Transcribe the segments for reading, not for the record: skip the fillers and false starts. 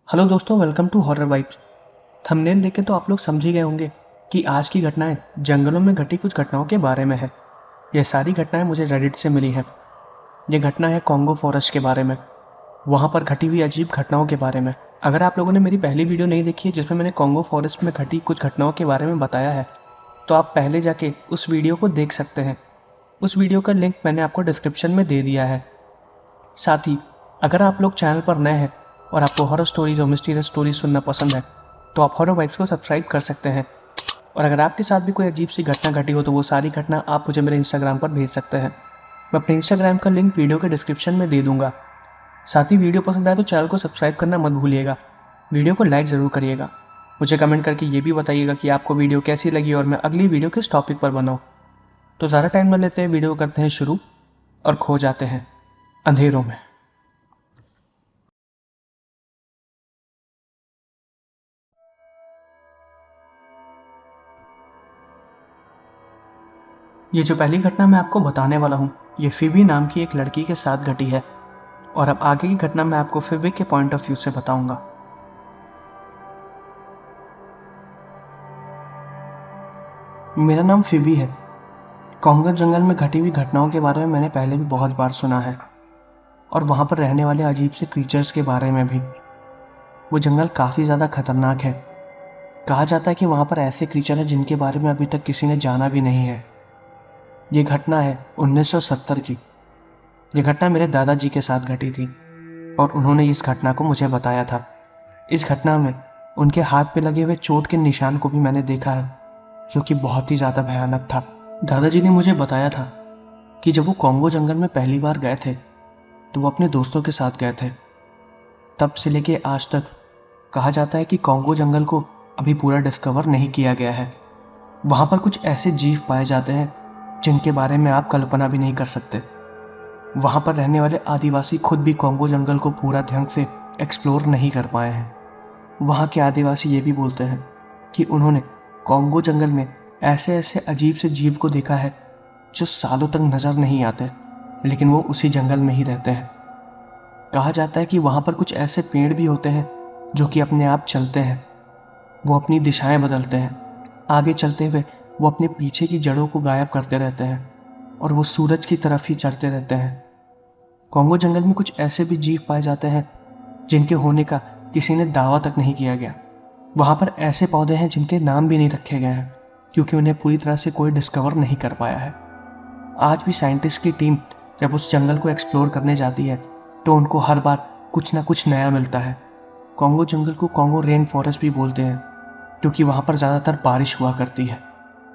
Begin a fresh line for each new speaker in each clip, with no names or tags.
Hello दोस्तों, welcome to horror vibes. Thumbnail देख के तो आप लोग समझ ही गए होंगे कि आज की घटनाएं जंगलों में घटी कुछ घटनाओं के बारे में है। यह सारी घटनाएं मुझे रेडिट से मिली हैं। ये घटना है कॉन्गो फॉरेस्ट के बारे में, वहाँ पर घटी हुई अजीब घटनाओं के बारे में। अगर आप लोगों ने मेरी पहली वीडियो नहीं देखी है जिसमें मैंने कॉन्गो फॉरेस्ट में घटी कुछ घटनाओं के बारे में बताया है, तो आप पहले जाके उस वीडियो को देख सकते हैं। उस वीडियो का लिंक मैंने आपको डिस्क्रिप्शन में दे दिया है। साथ ही अगर आप लोग चैनल पर नए हैं और आपको हॉरर स्टोरीज और मिस्टीरियस स्टोरीज सुनना पसंद है, तो आप हॉरर वाइब्स को सब्सक्राइब कर सकते हैं। और अगर आपके साथ भी कोई अजीब सी घटना घटी हो तो वो सारी घटना आप मुझे मेरे इंस्टाग्राम पर भेज सकते हैं। मैं अपने इंस्टाग्राम का लिंक वीडियो के डिस्क्रिप्शन में दे दूंगा। साथ ही वीडियो पसंद आए तो चैनल को सब्सक्राइब करना मत भूलिएगा। वीडियो को लाइक ज़रूर करिएगा। मुझे कमेंट करके ये भी बताइएगा कि आपको वीडियो कैसी लगी और मैं अगली वीडियो किस टॉपिक पर बनाऊँ। तो ज़्यादा टाइम न लेते हैं, वीडियो करते हैं शुरू और खो जाते हैं अंधेरों में। ये जो पहली घटना मैं आपको बताने वाला हूँ, ये फिबी नाम की एक लड़की के साथ घटी है। और अब आगे की घटना मैं आपको फिबी के पॉइंट ऑफ व्यू से बताऊंगा। मेरा नाम फिबी है। कॉन्गो जंगल में घटी हुई घटनाओं के बारे में मैंने पहले भी बहुत बार सुना है, और वहाँ पर रहने वाले अजीब से क्रीचर्स के बारे में भी। वो जंगल काफ़ी ज़्यादा खतरनाक है। कहा जाता है कि वहाँ पर ऐसे क्रीचर हैं जिनके बारे में अभी तक किसी ने जाना भी नहीं है। ये घटना है 1970 की। ये घटना मेरे दादाजी के साथ घटी थी और उन्होंने इस घटना को मुझे बताया था। इस घटना में उनके हाथ पे लगे हुए चोट के निशान को भी मैंने देखा है, जो कि बहुत ही ज़्यादा भयानक था। दादाजी ने मुझे बताया था कि जब वो कॉन्गो जंगल में पहली बार गए थे तो वो अपने दोस्तों के साथ गए थे। तब से लेके आज तक कहा जाता है कि कॉन्गो जंगल को अभी पूरा डिस्कवर नहीं किया गया है। वहाँ पर कुछ ऐसे जीव पाए जाते हैं जिनके बारे में आप कल्पना भी नहीं कर सकते। वहाँ पर रहने वाले आदिवासी खुद भी कॉन्गो जंगल को पूरा ढंग से एक्सप्लोर नहीं कर पाए हैं। वहाँ के आदिवासी ये भी बोलते हैं कि उन्होंने कॉन्गो जंगल में ऐसे ऐसे अजीब से जीव को देखा है जो सालों तक नजर नहीं आते, लेकिन वो उसी जंगल में ही रहते हैं। कहा जाता है कि वहाँ पर कुछ ऐसे पेड़ भी होते हैं जो कि अपने आप चलते हैं। वो अपनी दिशाएं बदलते हैं। आगे चलते हुए वो अपने पीछे की जड़ों को गायब करते रहते हैं और वो सूरज की तरफ ही चलते रहते हैं। कॉन्गो जंगल में कुछ ऐसे भी जीव पाए जाते हैं जिनके होने का किसी ने दावा तक नहीं किया गया। वहाँ पर ऐसे पौधे हैं जिनके नाम भी नहीं रखे गए हैं, क्योंकि उन्हें पूरी तरह से कोई डिस्कवर नहीं कर पाया है। आज भी साइंटिस्ट की टीम जब उस जंगल को एक्सप्लोर करने जाती है तो उनको हर बार कुछ ना कुछ नया मिलता है। कॉन्गो जंगल को कॉन्गो रेन फॉरेस्ट भी बोलते हैं, क्योंकि वहाँ पर ज़्यादातर बारिश हुआ करती है।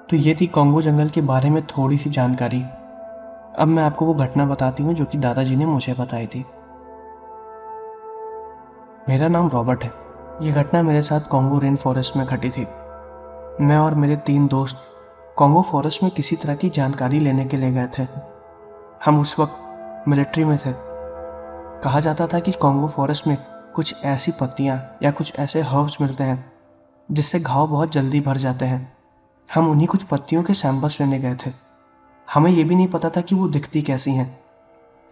तो ये थी कॉन्गो जंगल के बारे में थोड़ी सी जानकारी। अब मैं आपको वो घटना बताती हूँ जो कि दादाजी ने मुझे बताई थी। मेरा नाम रॉबर्ट है। ये घटना मेरे साथ कॉन्गो रेन फॉरेस्ट में घटी थी। मैं और मेरे 3 दोस्त कॉन्गो फॉरेस्ट में किसी तरह की जानकारी लेने के लिए गए थे। हम उस वक्त मिलिट्री में थे। कहा जाता था कि कॉन्गो फॉरेस्ट में कुछ ऐसी पत्तियां या कुछ ऐसे हर्ब्स मिलते हैं जिससे घाव बहुत जल्दी भर जाते हैं। हम उन्हीं कुछ पत्तियों के सैंपल्स लेने गए थे। हमें यह भी नहीं पता था कि वो दिखती कैसी हैं।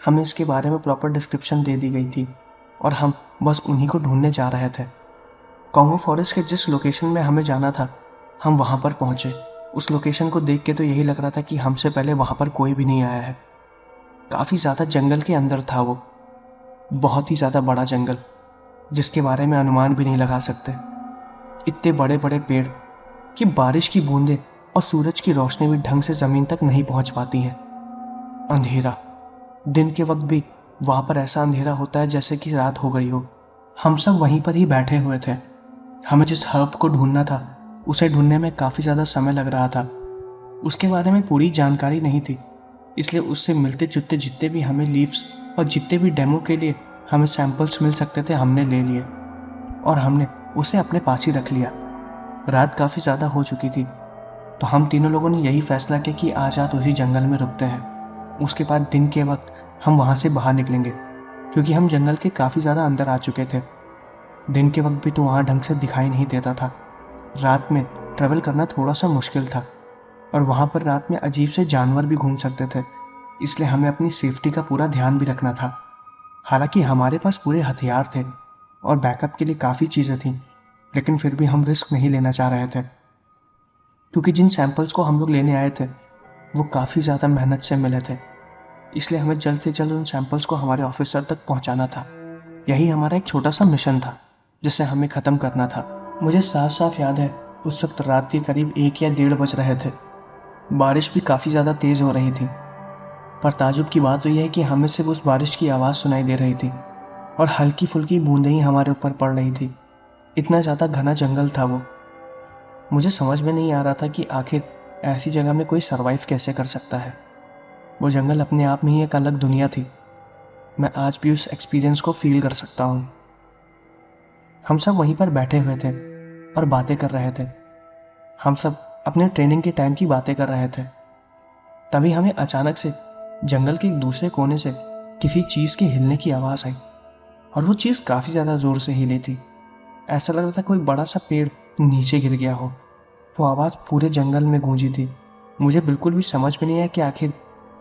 हमें इसके बारे में प्रॉपर डिस्क्रिप्शन दे दी गई थी और हम बस उन्हीं को ढूंढने जा रहे थे। कॉन्गो फॉरेस्ट के जिस लोकेशन में हमें जाना था, हम वहाँ पर पहुँचे। उस लोकेशन को देख के तो यही लग रहा था कि हमसे पहले वहाँ पर कोई भी नहीं आया है। काफ़ी ज़्यादा जंगल के अंदर था वो, बहुत ही ज़्यादा बड़ा जंगल जिसके बारे में अनुमान भी नहीं लगा सकते। इतने बड़े बड़े पेड़ कि बारिश की बूंदें और सूरज की रोशनी भी ढंग से ज़मीन तक नहीं पहुँच पाती हैं। अंधेरा, दिन के वक्त भी वहाँ पर ऐसा अंधेरा होता है जैसे कि रात हो गई हो। हम सब वहीं पर ही बैठे हुए थे। हमें जिस हर्ब को ढूंढना था उसे ढूंढने में काफ़ी ज़्यादा समय लग रहा था। उसके बारे में पूरी जानकारी नहीं थी, इसलिए उससे मिलते जुलते जितने भी हमें लीव्स और जितने भी डेमो के लिए हमें सैंपल्स मिल सकते थे हमने ले लिए और हमने उसे अपने पास ही रख लिया। रात काफ़ी ज़्यादा हो चुकी थी, तो हम तीनों लोगों ने यही फैसला किया कि आज रात उसी जंगल में रुकते हैं। उसके बाद दिन के वक्त हम वहाँ से बाहर निकलेंगे, क्योंकि हम जंगल के काफ़ी ज़्यादा अंदर आ चुके थे। दिन के वक्त भी तो वहाँ ढंग से दिखाई नहीं देता था। रात में ट्रैवल करना थोड़ा सा मुश्किल था और वहाँ पर रात में अजीब से जानवर भी घूम सकते थे, इसलिए हमें अपनी सेफ्टी का पूरा ध्यान भी रखना था। हालांकि हमारे पास पूरे हथियार थे, और बैकअप के लिए काफ़ी चीज़ें थीं, लेकिन फिर भी हम रिस्क नहीं लेना चाह रहे थे, क्योंकि जिन सैंपल्स को हम लोग लेने आए थे वो काफ़ी ज़्यादा मेहनत से मिले थे। इसलिए हमें जल्द से जल्द उन सैंपल्स को हमारे ऑफिसर तक पहुंचाना था। यही हमारा एक छोटा सा मिशन था जिसे हमें ख़त्म करना था। मुझे साफ साफ याद है, उस वक्त रात के करीब 1 या 1:30 बज रहे थे। बारिश भी काफ़ी ज़्यादा तेज़ हो रही थी, पर ताजुब की बात तो यह है कि हमें सिर्फ उस बारिश की आवाज़ सुनाई दे रही थी और हल्की फुल्की बूंदें ही हमारे ऊपर पड़ रही थी। इतना ज़्यादा घना जंगल था वो। मुझे समझ में नहीं आ रहा था कि आखिर ऐसी जगह में कोई सरवाइव कैसे कर सकता है। वो जंगल अपने आप में ही एक अलग दुनिया थी। मैं आज भी उस एक्सपीरियंस को फील कर सकता हूँ। हम सब वहीं पर बैठे हुए थे और बातें कर रहे थे। हम सब अपने ट्रेनिंग के टाइम की बातें कर रहे थे। तभी हमें अचानक से जंगल के एक दूसरे कोने से किसी चीज़ के हिलने की आवाज़ आई, और वो चीज़ काफ़ी ज़्यादा ज़ोर से हिली थी। ऐसा लग रहा था कोई बड़ा सा पेड़ नीचे गिर गया हो। वो आवाज़ पूरे जंगल में गूंजी थी। मुझे बिल्कुल भी समझ में नहीं आया कि आखिर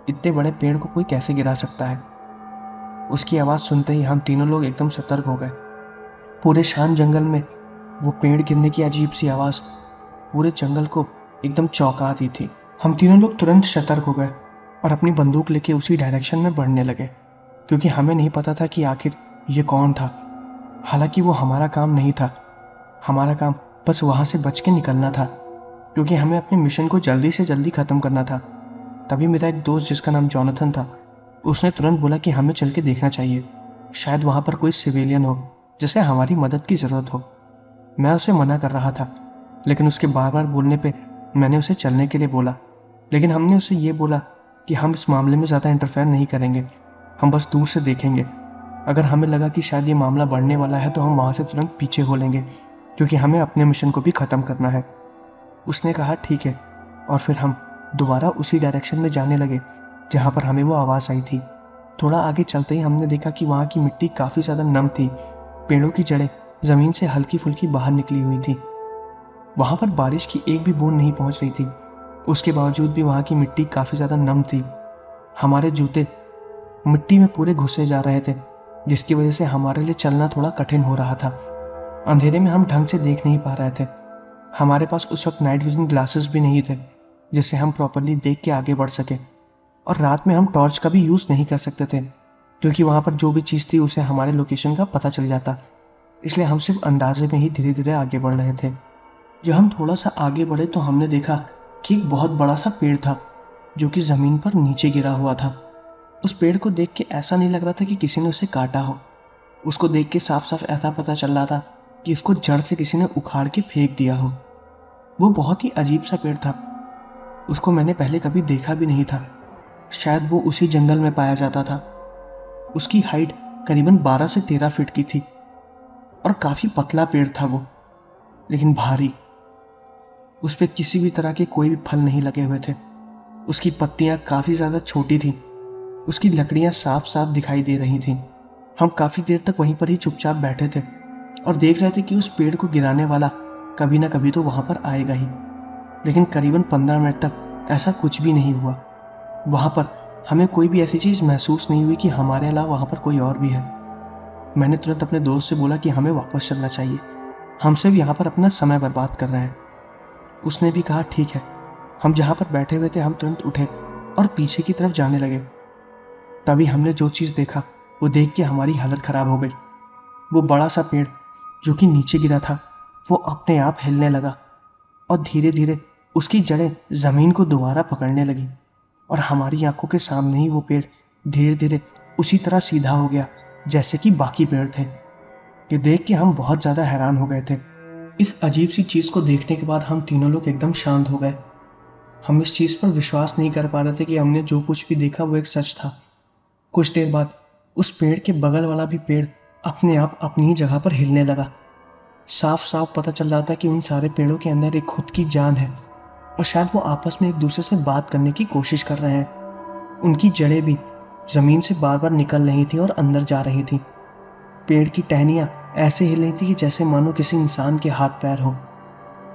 इतने बड़े पेड़ को कोई कैसे गिरा सकता है। उसकी आवाज़ सुनते ही हम तीनों लोग एकदम सतर्क हो गए। पूरे शांत जंगल में वो पेड़ गिरने की अजीब सी आवाज़ पूरे जंगल को एकदम चौंका दी थी। हम तीनों लोग तुरंत सतर्क हो गए और अपनी बंदूक लेके उसी डायरेक्शन में बढ़ने लगे, क्योंकि हमें नहीं पता था कि आखिर ये कौन था। हालांकि वो हमारा काम नहीं था। हमारा काम बस वहाँ से बच के निकलना था, क्योंकि हमें अपने मिशन को जल्दी से जल्दी ख़त्म करना था। तभी मेरा एक दोस्त जिसका नाम जॉनथन था, उसने तुरंत बोला कि हमें चल के देखना चाहिए, शायद वहाँ पर कोई सिविलियन हो जिसे हमारी मदद की ज़रूरत हो। मैं उसे मना कर रहा था, लेकिन उसके बार बार बोलने पे मैंने उसे चलने के लिए बोला। लेकिन हमने उसे ये बोला कि हम इस मामले में ज़्यादा इंटरफेयर नहीं करेंगे, हम बस दूर से देखेंगे। अगर हमें लगा कि शायद ये मामला बढ़ने वाला है तो हम वहाँ से तुरंत पीछे हो लेंगे, क्योंकि हमें अपने मिशन को भी ख़त्म करना है। उसने कहा ठीक है, और फिर हम दोबारा उसी डायरेक्शन में जाने लगे जहाँ पर हमें वो आवाज़ आई थी। थोड़ा आगे चलते ही हमने देखा कि वहाँ की मिट्टी काफ़ी ज़्यादा नम थी। पेड़ों की जड़ें ज़मीन से हल्की फुल्की बाहर निकली हुई थी। वहाँ पर बारिश की एक भी बूंद नहीं पहुँच रही थी। उसके बावजूद भी वहाँ की मिट्टी काफ़ी ज़्यादा नम थी। हमारे जूते मिट्टी में पूरे घुसे जा रहे थे, जिसकी वजह से हमारे लिए चलना थोड़ा कठिन हो रहा था। अंधेरे में हम ढंग से देख नहीं पा रहे थे। हमारे पास उस वक्त नाइट विजन ग्लासेस भी नहीं थे जिससे हम प्रॉपरली देख के आगे बढ़ सके, और रात में हम टॉर्च का भी यूज़ नहीं कर सकते थे, क्योंकि वहाँ पर जो भी चीज़ थी उसे हमारे लोकेशन का पता चल जाता। इसलिए हम सिर्फ अंदाजे में ही धीरे धीरे आगे बढ़ रहे थे। जब हम थोड़ा सा आगे बढ़े तो हमने देखा कि एक बहुत बड़ा सा पेड़ था जो कि ज़मीन पर नीचे गिरा हुआ था। उस पेड़ को देख के ऐसा नहीं लग रहा था कि किसी ने उसे काटा हो। उसको देख के साफ साफ ऐसा पता चल रहा था कि उसको जड़ से किसी ने उखाड़ के फेंक दिया हो। वो बहुत ही अजीब सा पेड़ था। उसको मैंने पहले कभी देखा भी नहीं था। शायद वो उसी जंगल में पाया जाता था। उसकी हाइट करीबन 12 से 13 फीट की थी और काफ़ी पतला पेड़ था वो, लेकिन भारी। उस पर किसी भी तरह के कोई भी फल नहीं लगे हुए थे। उसकी पत्तियां काफ़ी ज़्यादा छोटी थीं। उसकी लकड़ियां साफ साफ दिखाई दे रही थीं। हम काफ़ी देर तक वहीं पर ही चुपचाप बैठे थे और देख रहे थे कि उस पेड़ को गिराने वाला कभी ना कभी तो वहाँ पर आएगा ही। लेकिन करीबन 15 मिनट तक ऐसा कुछ भी नहीं हुआ। वहाँ पर हमें कोई भी ऐसी चीज़ महसूस नहीं हुई कि हमारे अलावा वहाँ पर कोई और भी है। मैंने तुरंत अपने दोस्त से बोला कि हमें वापस चलना चाहिए, हम सिर्फ यहाँ पर अपना समय बर्बाद कर रहे हैं। उसने भी कहा ठीक है। हम जहाँ पर बैठे हुए थे हम तुरंत उठे और पीछे की तरफ जाने लगे। तभी हमने जो चीज़ देखा वो देख के हमारी हालत ख़राब हो गई। वो बड़ा सा पेड़ जो कि नीचे गिरा था वो अपने आप हिलने लगा और धीरे धीरे उसकी जड़ें ज़मीन को दोबारा पकड़ने लगी, और हमारी आंखों के सामने ही वो पेड़ धीरे धीरे उसी तरह सीधा हो गया जैसे कि बाकी पेड़ थे। ये देख के हम बहुत ज़्यादा हैरान हो गए थे। इस अजीब सी चीज़ को देखने के बाद हम तीनों लोग एकदम शांत हो गए। हम इस चीज़ पर विश्वास नहीं कर पा रहे थे कि हमने जो कुछ भी देखा वो एक सच था। कुछ देर बाद उस पेड़ के बगल वाला भी पेड़ अपने आप अपनी ही जगह पर हिलने लगा। साफ साफ पता चल रहा था कि उन सारे पेड़ों के अंदर एक खुद की जान है, और शायद वो आपस में एक दूसरे से बात करने की कोशिश कर रहे हैं। उनकी जड़ें भी ज़मीन से बार बार निकल रही थी और अंदर जा रही थी। पेड़ की टहनियाँ ऐसे हिल रही थी कि जैसे मानो किसी इंसान के हाथ पैर हो।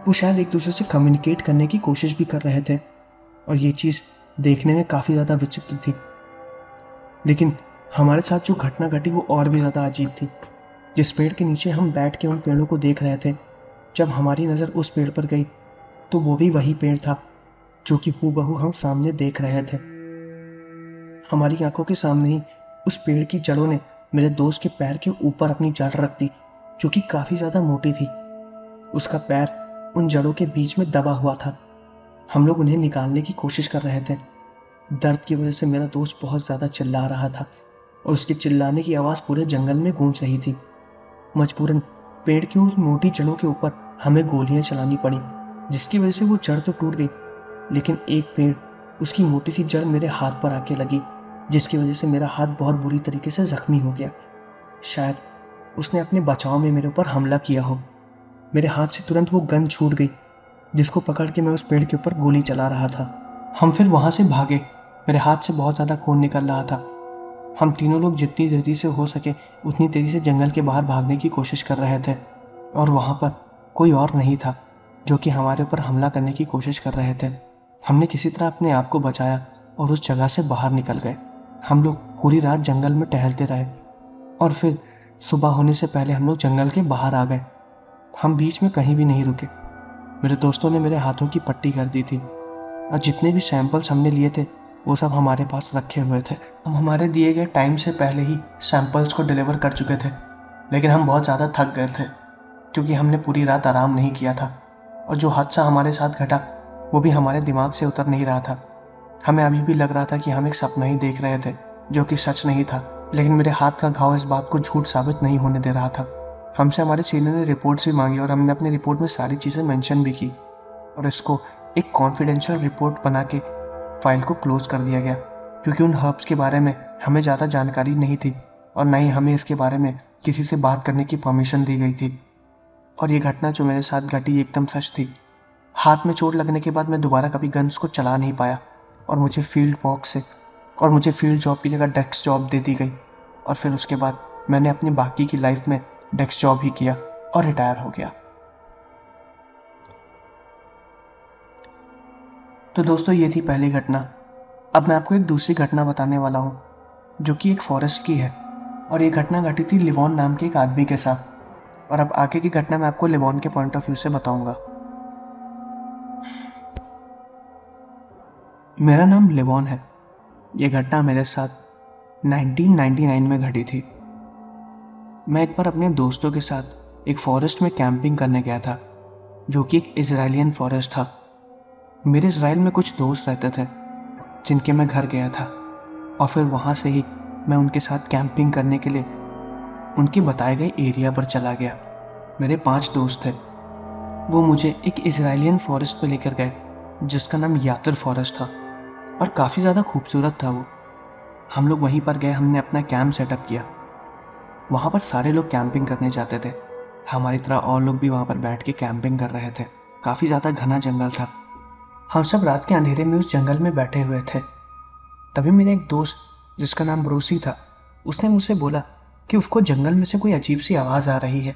वो शायद एक दूसरे से कम्युनिकेट करने की कोशिश भी कर रहे थे, और ये चीज़ देखने में काफ़ी ज़्यादा विचित्र थी। लेकिन हमारे साथ जो घटना घटी वो और भी ज़्यादा अजीब थी। जिस पेड़ के नीचे हम बैठ के उन पेड़ों को देख रहे थे, जब हमारी नज़र उस पेड़ पर गई तो वो भी वही पेड़ था जो कि हूबहू हम सामने देख रहे थे। हमारी आंखों के सामने ही उस पेड़ की जड़ों ने मेरे दोस्त के पैर के ऊपर अपनी जड़ रख दी, जो कि काफ़ी ज़्यादा मोटी थी। उसका पैर उन जड़ों के बीच में दबा हुआ था। हम लोग उन्हें निकालने की कोशिश कर रहे थे। दर्द की वजह से मेरा दोस्त बहुत ज़्यादा चिल्ला रहा था और उसके चिल्लाने की आवाज़ पूरे जंगल में गूंज रही थी। मजबूरन पेड़ की उन मोटी जड़ों के ऊपर हमें गोलियां चलानी पड़ी, जिसकी वजह से वो जड़ तो टूट गई, लेकिन एक पेड़ उसकी मोटी सी जड़ मेरे हाथ पर आके लगी, जिसकी वजह से मेरा हाथ बहुत बुरी तरीके से जख्मी हो गया। शायद उसने अपने बचाव में मेरे ऊपर हमला किया हो। मेरे हाथ से तुरंत वो गन छूट गई, जिसको पकड़ के मैं उस पेड़ के ऊपर गोली चला रहा था। हम फिर वहां से भागे। मेरे हाथ से बहुत ज़्यादा खून निकल रहा था। हम तीनों लोग जितनी तेजी से हो सके उतनी तेजी से जंगल के बाहर भागने की कोशिश कर रहे थे, और वहां पर कोई और नहीं था जो कि हमारे ऊपर हमला करने की कोशिश कर रहे थे। हमने किसी तरह अपने आप को बचाया और उस जगह से बाहर निकल गए। हम लोग पूरी रात जंगल में टहलते रहे और फिर सुबह होने से पहले हम लोग जंगल के बाहर आ गए। हम बीच में कहीं भी नहीं रुके। मेरे दोस्तों ने मेरे हाथों की पट्टी कर दी थी और जितने भी सैंपल्स हमने लिए थे वो सब हमारे पास रखे हुए थे। हम हमारे दिए गए टाइम से पहले ही सैंपल्स को डिलीवर कर चुके थे, लेकिन हम बहुत ज़्यादा थक गए थे क्योंकि हमने पूरी रात आराम नहीं किया था, और जो हादसा हमारे साथ घटा वो भी हमारे दिमाग से उतर नहीं रहा था। हमें अभी भी लग रहा था कि हम एक सपना ही देख रहे थे जो कि सच नहीं था, लेकिन मेरे हाथ का घाव इस बात को झूठ साबित नहीं होने दे रहा था। हमसे हमारे सीनियर ने रिपोर्ट्स भी मांगी और हमने अपनी रिपोर्ट में सारी चीज़ें मेंशन भी की, और इसको एक कॉन्फिडेंशियल रिपोर्ट बना के फाइल को क्लोज कर दिया गया, क्योंकि उन हर्ब्स के बारे में हमें ज़्यादा जानकारी नहीं थी और न ही हमें इसके बारे में किसी से बात करने की परमिशन दी गई थी। और ये घटना जो मेरे साथ घटी एकदम सच थी। हाथ में चोट लगने के बाद मैं दोबारा कभी गन्स को चला नहीं पाया और मुझे फील्ड जॉब की जगह डेस्क जॉब दे दी गई, और फिर उसके बाद मैंने अपनी बाकी की लाइफ में डेस्क जॉब ही किया और रिटायर हो गया। तो दोस्तों, ये थी पहली घटना। अब मैं आपको एक दूसरी घटना बताने वाला हूँ जो कि एक फॉरेस्ट की है, और ये घटना घटी थी लिवॉन नाम के एक आदमी के साथ। और अब आगे की घटना मैं आपको लिवॉन के पॉइंट ऑफ व्यू से बताऊंगा। मेरा नाम लिवॉन है। ये घटना मेरे साथ 1999 में घटी थी। मैं एक बार अपने दोस्तों के साथ एक फॉरेस्ट में कैंपिंग करने गया था, जो कि एक इजरायलियन फॉरेस्ट था। मेरे इजराइल में कुछ दोस्त रहते थे जिनके मैं घर गया था, और फिर वहाँ से ही मैं उनके साथ कैंपिंग करने के लिए उनके बताए गए एरिया पर चला गया। मेरे 5 दोस्त थे। वो मुझे एक इजरायलियन फॉरेस्ट पे लेकर गए जिसका नाम यातिर फॉरेस्ट था, और काफ़ी ज़्यादा खूबसूरत था वो। हम लोग वहीं पर गए, हमने अपना कैंप सेटअप किया। वहाँ पर सारे लोग कैंपिंग करने जाते थे। हमारी तरह और लोग भी वहाँ पर बैठ के कैंपिंग कर रहे थे। काफ़ी ज़्यादा घना जंगल था। हम सब रात के अंधेरे में उस जंगल में बैठे हुए थे। तभी मेरा एक दोस्त जिसका नाम ब्रूसी था, उसने मुझसे बोला कि उसको जंगल में से कोई अजीब सी आवाज़ आ रही है।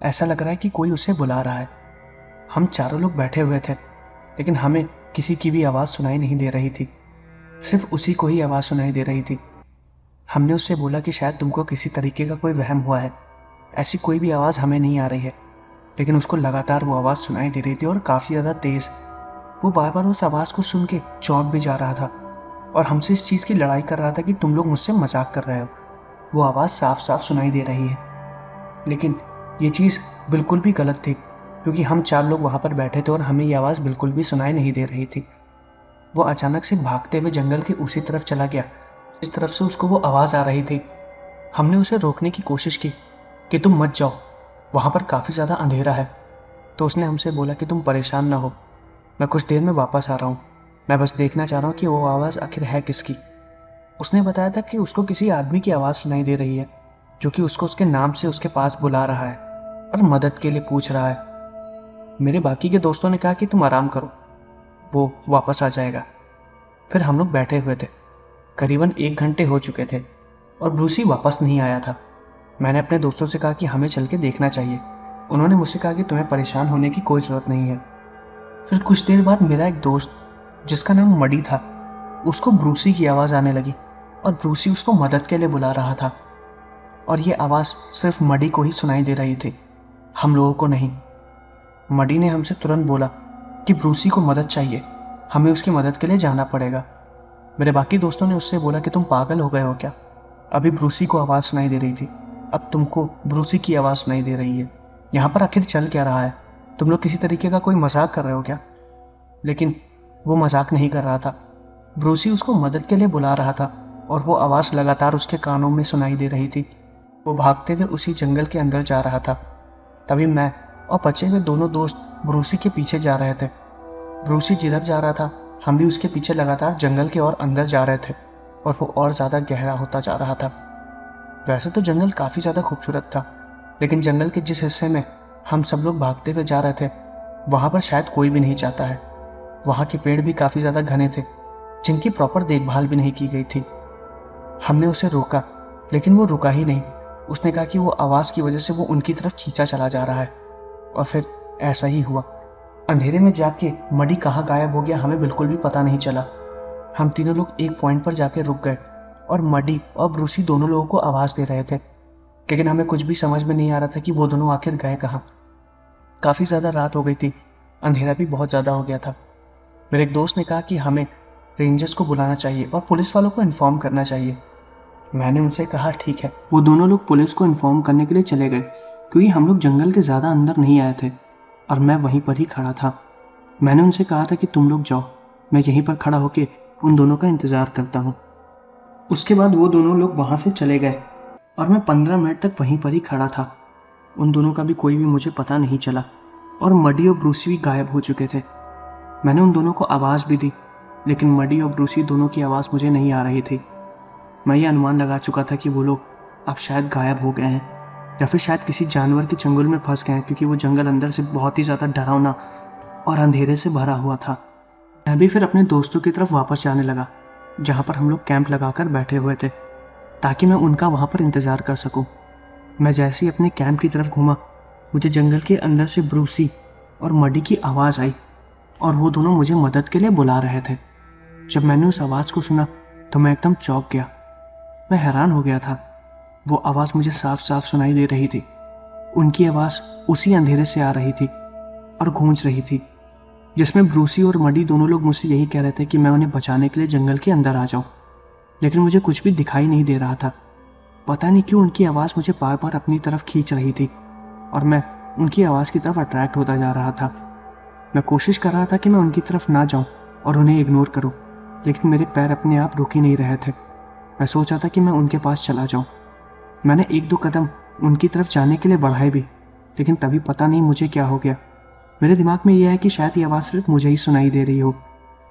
ऐसा लग रहा है कि कोई उसे बुला रहा है। हम चारों लोग बैठे हुए थे, लेकिन हमें किसी की भी आवाज़ सुनाई नहीं दे रही थी। सिर्फ उसी को ही आवाज़ सुनाई दे रही थी। हमने उससे बोला कि शायद तुमको किसी तरीके का कोई वहम हुआ है, ऐसी कोई भी आवाज़ हमें नहीं आ रही है। लेकिन उसको लगातार वो आवाज़ सुनाई दे रही थी और काफ़ी ज़्यादा तेज़। वो बार बार उस आवाज़ को सुन के चौंक भी जा रहा था और हमसे इस चीज़ की लड़ाई कर रहा था कि तुम लोग मुझसे मजाक कर रहे हो। वो आवाज़ साफ साफ सुनाई दे रही है। लेकिन ये चीज़ बिल्कुल भी गलत थी, क्योंकि हम 4 लोग वहाँ पर बैठे थे और हमें ये आवाज़ बिल्कुल भी सुनाई नहीं दे रही थी। वो अचानक से भागते हुए जंगल के उसी तरफ चला गया जिस तरफ से उसको वो आवाज़ आ रही थी। हमने उसे रोकने की कोशिश की कि तुम मत जाओ, वहाँ पर काफ़ी ज़्यादा अंधेरा है। तो उसने हमसे बोला कि तुम परेशान ना हो, मैं कुछ देर में वापस आ रहा हूँ, मैं बस देखना चाह रहा हूँ कि वो आवाज़ आखिर है किसकी। उसने बताया था कि उसको किसी आदमी की आवाज़ सुनाई दे रही है जो कि उसको उसके नाम से उसके पास बुला रहा है और मदद के लिए पूछ रहा है। मेरे बाकी के दोस्तों ने कहा कि तुम आराम करो, वो वापस आ जाएगा। फिर हम लोग बैठे हुए थे। करीबन 1 घंटे हो चुके थे और ब्रूसी वापस नहीं आया था। मैंने अपने दोस्तों से कहा कि हमें चल के देखना चाहिए। उन्होंने मुझसे कहा कि तुम्हें परेशान होने की कोई ज़रूरत नहीं है। फिर कुछ देर बाद मेरा एक दोस्त जिसका नाम मडी था, उसको ब्रूसी की आवाज़ आने लगी और ब्रूसी उसको मदद के लिए बुला रहा था। और ये आवाज़ सिर्फ मडी को ही सुनाई दे रही थी, हम लोगों को नहीं। मडी ने हमसे तुरंत बोला कि ब्रूसी को मदद चाहिए, हमें उसकी मदद के लिए जाना पड़ेगा। मेरे बाकी दोस्तों ने उससे बोला कि तुम पागल हो गए हो क्या? अभी ब्रूसी को आवाज़ सुनाई दे रही थी, अब तुमको ब्रूसी की आवाज़ सुनाई दे रही है। यहाँ पर आखिर चल क्या रहा है? तुम लोग किसी तरीके का कोई मजाक कर रहे हो क्या? लेकिन वो मजाक नहीं कर रहा था। ब्रूसी उसको मदद के लिए बुला रहा था और वो आवाज़ लगातार उसके कानों में सुनाई दे रही थी। वो भागते हुए उसी जंगल के अंदर जा रहा था। तभी मैं और बचे हुए दोनों दोस्त ब्रूसी के पीछे जा रहे थे। ब्रूसी जिधर जा रहा था, हम भी उसके पीछे लगातार जंगल के और अंदर जा रहे थे और वो और ज़्यादा गहरा होता जा रहा था। वैसे तो जंगल काफ़ी ज़्यादा खूबसूरत था, लेकिन जंगल के जिस हिस्से में हम सब लोग भागते हुए जा रहे थे, वहाँ पर शायद कोई भी नहीं जाता है। वहाँ के पेड़ भी काफ़ी ज़्यादा घने थे, जिनकी प्रॉपर देखभाल भी नहीं की गई थी। हमने उसे रोका, लेकिन वो रुका ही नहीं। उसने कहा कि वो आवाज़ की वजह से वो उनकी तरफ खींचा चला जा रहा है। और फिर ऐसा ही हुआ। अंधेरे में जाके मडी कहाँ गायब हो गया हमें बिल्कुल भी पता नहीं चला। हम तीनों लोग एक पॉइंट पर जाके रुक गए और मडी और ब्रूसी दोनों लोगों को आवाज़ दे रहे थे, लेकिन हमें कुछ भी समझ में नहीं आ रहा था कि वो दोनों आखिर गए कहाँ। काफ़ी ज़्यादा रात हो गई थी, अंधेरा भी बहुत ज़्यादा हो गया था। मेरे एक दोस्त ने कहा कि हमें रेंजर्स को बुलाना चाहिए और पुलिस वालों को इन्फॉर्म करना चाहिए। मैंने उनसे कहा ठीक है। वो दोनों लोग पुलिस को इन्फॉर्म करने के लिए चले गए, क्योंकि हम लोग जंगल के ज़्यादा अंदर नहीं आए थे और मैं वहीं पर ही खड़ा था। मैंने उनसे कहा था कि तुम लोग जाओ, मैं यहीं पर खड़ा होकर उन दोनों का इंतज़ार करता हूँ। उसके बाद वो दोनों लोग वहाँ से चले गए और मैं 15 मिनट तक वहीं पर ही खड़ा था। उन दोनों का भी कोई भी मुझे पता नहीं चला और मडी और ब्रूसी भी गायब हो चुके थे। मैंने उन दोनों को आवाज़ भी दी, लेकिन मडी और ब्रूसी दोनों की आवाज़ मुझे नहीं आ रही थी। मैं ये अनुमान लगा चुका था कि वो लोग अब शायद गायब हो गए हैं या फिर शायद किसी जानवर के चंगुल में फंस गए हैं, क्योंकि वो जंगल अंदर से बहुत ही ज़्यादा डरावना और अंधेरे से भरा हुआ था। मैं भी फिर अपने दोस्तों की तरफ वापस जाने लगा, जहाँ पर हम लोग कैंप लगाकर बैठे हुए थे, ताकि मैं उनका वहाँ पर इंतज़ार कर सकूँ। मैं जैसे ही अपने कैंप की तरफ घूमा, मुझे जंगल के अंदर से ब्रूसी और मडी की आवाज़ आई और वो दोनों मुझे मदद के लिए बुला रहे थे। जब मैंने उस आवाज़ को सुना तो मैं एकदम चौंक गया। मैं हैरान हो गया था। वो आवाज़ मुझे साफ साफ सुनाई दे रही थी। उनकी आवाज़ उसी अंधेरे से आ रही थी और गूंज रही थी, जिसमें ब्रूसी और मडी दोनों लोग मुझसे यही कह रहे थे कि मैं उन्हें बचाने के लिए जंगल के अंदर आ जाऊं। लेकिन मुझे कुछ भी दिखाई नहीं दे रहा था। पता नहीं क्यों उनकी आवाज़ मुझे बार बार अपनी तरफ खींच रही थी और मैं उनकी आवाज़ की तरफ अट्रैक्ट होता जा रहा था। मैं कोशिश कर रहा था कि मैं उनकी तरफ ना जाऊं और उन्हें इग्नोर करूं, लेकिन मेरे पैर अपने आप रुक ही नहीं रहे थे। मैं सोचा था कि मैं उनके पास चला जाऊं। मैंने एक दो कदम उनकी तरफ जाने के लिए बढ़ाए भी, लेकिन तभी पता नहीं मुझे क्या हो गया। मेरे दिमाग में यह है कि शायद ये आवाज़ सिर्फ मुझे ही सुनाई दे रही हो।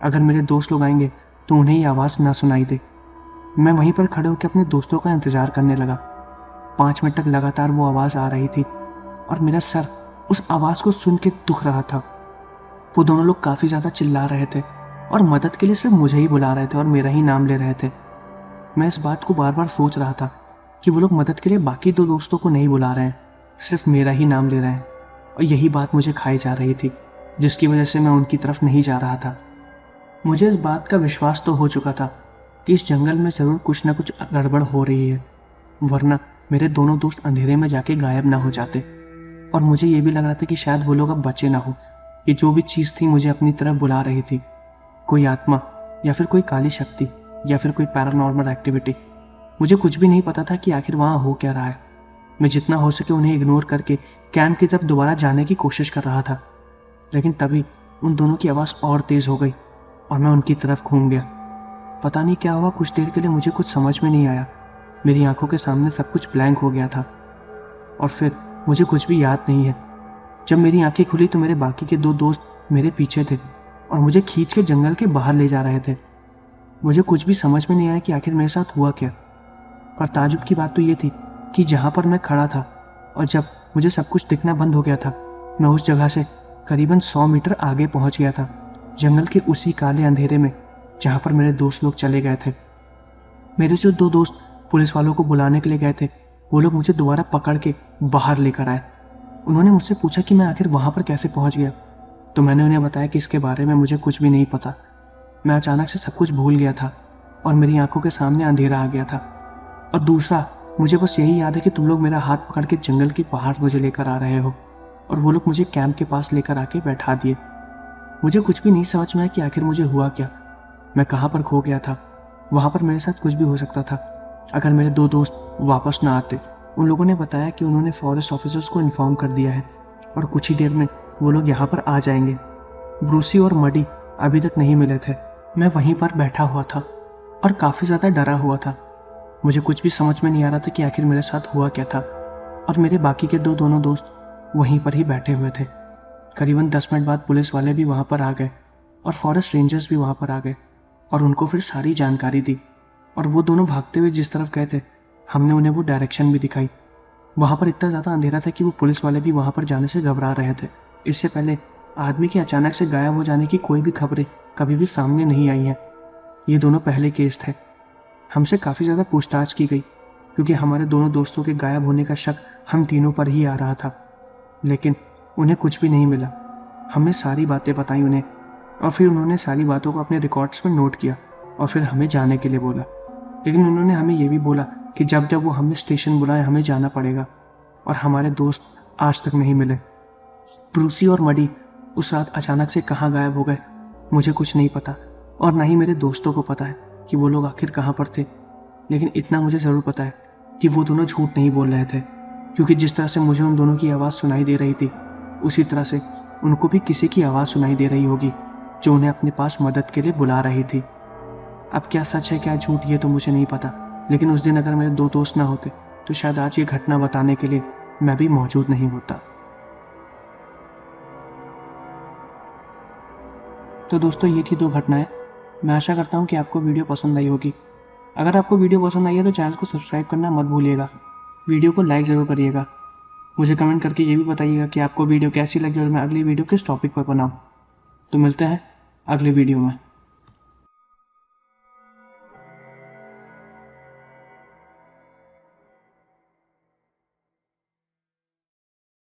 अगर मेरे दोस्त लोग आएंगे तो उन्हें ये आवाज़ ना सुनाई दे। मैं वहीं पर खड़े होकर अपने दोस्तों का इंतज़ार करने लगा। 5 मिनट तक लगातार वो आवाज़ आ रही थी और मेरा सर उस आवाज़ को सुन के दुख रहा था। वो दोनों लोग काफ़ी ज़्यादा चिल्ला रहे थे और मदद के लिए सिर्फ मुझे ही बुला रहे थे और मेरा ही नाम ले रहे थे। मैं इस बात को बार बार सोच रहा था कि वो लोग मदद के लिए बाकी 2 दोस्तों को नहीं बुला रहे हैं, सिर्फ मेरा ही नाम ले रहे हैं, और यही बात मुझे खाई जा रही थी, जिसकी वजह से मैं उनकी तरफ नहीं जा रहा था। मुझे इस बात का विश्वास तो हो चुका था कि इस जंगल में ज़रूर कुछ ना कुछ गड़बड़ हो रही है, वरना मेरे दोनों दोस्त अंधेरे में जाके गायब ना हो जाते। और मुझे ये भी लग रहा था कि शायद वो लोग अब बचे ना हो। ये जो भी चीज़ थी मुझे अपनी तरफ बुला रही थी, कोई आत्मा या फिर कोई काली शक्ति या फिर कोई पैरानॉर्मल एक्टिविटी। मुझे कुछ भी नहीं पता था कि आखिर वहाँ हो क्या रहा है। मैं जितना हो सके उन्हें इग्नोर करके कैंप की तरफ दोबारा जाने की कोशिश कर रहा था, लेकिन तभी उन दोनों की आवाज़ और तेज़ हो गई और मैं उनकी तरफ घूम गया। पता नहीं क्या हुआ, कुछ देर के लिए मुझे कुछ समझ में नहीं आया। मेरी आंखों के सामने सब कुछ ब्लैंक हो गया था और फिर मुझे कुछ भी याद नहीं है। जब मेरी आंखें खुली तो मेरे बाकी के 2 दोस्त मेरे पीछे थे और मुझे खींच के जंगल के बाहर ले जा रहे थे। मुझे कुछ भी समझ में नहीं आया कि आखिर मेरे साथ हुआ क्या। पर ताजुब की बात तो ये थी कि जहाँ पर मैं खड़ा था और जब मुझे सब कुछ दिखना बंद हो गया था, मैं उस जगह से करीबन 100 मीटर आगे पहुँच गया था, जंगल के उसी काले अंधेरे में जहाँ पर मेरे दोस्त लोग चले गए थे। मेरे जो 2 दोस्त पुलिस वालों को बुलाने के लिए गए थे, वो लोग मुझे दोबारा पकड़ के बाहर लेकर आए। उन्होंने मुझसे पूछा कि मैं आखिर वहाँ पर कैसे पहुँच गया, तो मैंने उन्हें बताया कि इसके बारे में मुझे कुछ भी नहीं पता। मैं अचानक से सब कुछ भूल गया था और मेरी आंखों के सामने अंधेरा आ गया था। और दूसरा, मुझे बस यही याद है कि तुम लोग मेरा हाथ पकड़ के जंगल की पहाड़ मुझे लेकर आ रहे हो और वो लोग मुझे कैंप के पास लेकर आके बैठा दिए। मुझे कुछ भी नहीं समझ में आया कि आखिर मुझे हुआ क्या, मैं कहाँ पर खो गया था। वहाँ पर मेरे साथ कुछ भी हो सकता था अगर मेरे 2 दोस्त वापस ना आते। उन लोगों ने बताया कि उन्होंने फॉरेस्ट ऑफिसर्स को इन्फॉर्म कर दिया है और कुछ ही देर में वो लोग यहाँ पर आ जाएंगे। ब्रूसी और मडी अभी तक नहीं मिले थे। मैं वहीं पर बैठा हुआ था और काफ़ी ज़्यादा डरा हुआ था। मुझे कुछ भी समझ में नहीं आ रहा था कि आखिर मेरे साथ हुआ क्या था। और मेरे बाकी के दोनों दोस्त वहीं पर ही बैठे हुए थे। करीबन 10 मिनट बाद पुलिस वाले भी वहाँ पर आ गए और फॉरेस्ट रेंजर्स भी वहाँ पर आ गए और उनको फिर सारी जानकारी दी। और वो दोनों भागते हुए जिस तरफ गए थे, हमने उन्हें वो डायरेक्शन भी दिखाई। वहाँ पर इतना ज़्यादा अंधेरा था कि वो पुलिस वाले भी वहाँ पर जाने से घबरा रहे थे। इससे पहले आदमी के अचानक से गायब हो जाने की कोई भी खबरें कभी भी सामने नहीं आई हैं। ये दोनों पहले केस थे। हमसे काफ़ी ज़्यादा पूछताछ की गई क्योंकि हमारे दोनों दोस्तों के गायब होने का शक हम तीनों पर ही आ रहा था, लेकिन उन्हें कुछ भी नहीं मिला। हमने सारी बातें बताई उन्हें और फिर उन्होंने सारी बातों को अपने रिकॉर्ड्स में नोट किया और फिर हमें जाने के लिए बोला। लेकिन उन्होंने हमें ये भी बोला कि जब जब वो हमें स्टेशन बुलाए हमें जाना पड़ेगा। और हमारे दोस्त आज तक नहीं मिले। ब्रूसी और मडी उस रात अचानक से कहाँ गायब हो गए मुझे कुछ नहीं पता और ना ही मेरे दोस्तों को पता है कि वो लोग आखिर कहाँ पर थे। लेकिन इतना मुझे ज़रूर पता है कि वो दोनों झूठ नहीं बोल रहे थे, क्योंकि जिस तरह से मुझे उन दोनों की आवाज़ सुनाई दे रही थी उसी तरह से उनको भी किसी की आवाज़ सुनाई दे रही होगी जो उन्हें अपने पास मदद के लिए बुला रही थी। अब क्या सच है क्या झूठ ये तो मुझे नहीं पता, लेकिन उस दिन अगर मेरे 2 दोस्त ना होते तो शायद आज ये घटना बताने के लिए मैं भी मौजूद नहीं होता। तो दोस्तों ये थी 2 घटनाएं। मैं आशा करता हूँ कि आपको वीडियो पसंद आई होगी। अगर आपको वीडियो पसंद आई है तो चैनल को सब्सक्राइब करना मत भूलिएगा। वीडियो को लाइक ज़रूर करिएगा। मुझे कमेंट करके ये भी बताइएगा कि आपको वीडियो कैसी लगी और मैं अगली वीडियो किस टॉपिक पर बनाऊँ। तो मिलते हैं अगले वीडियो में।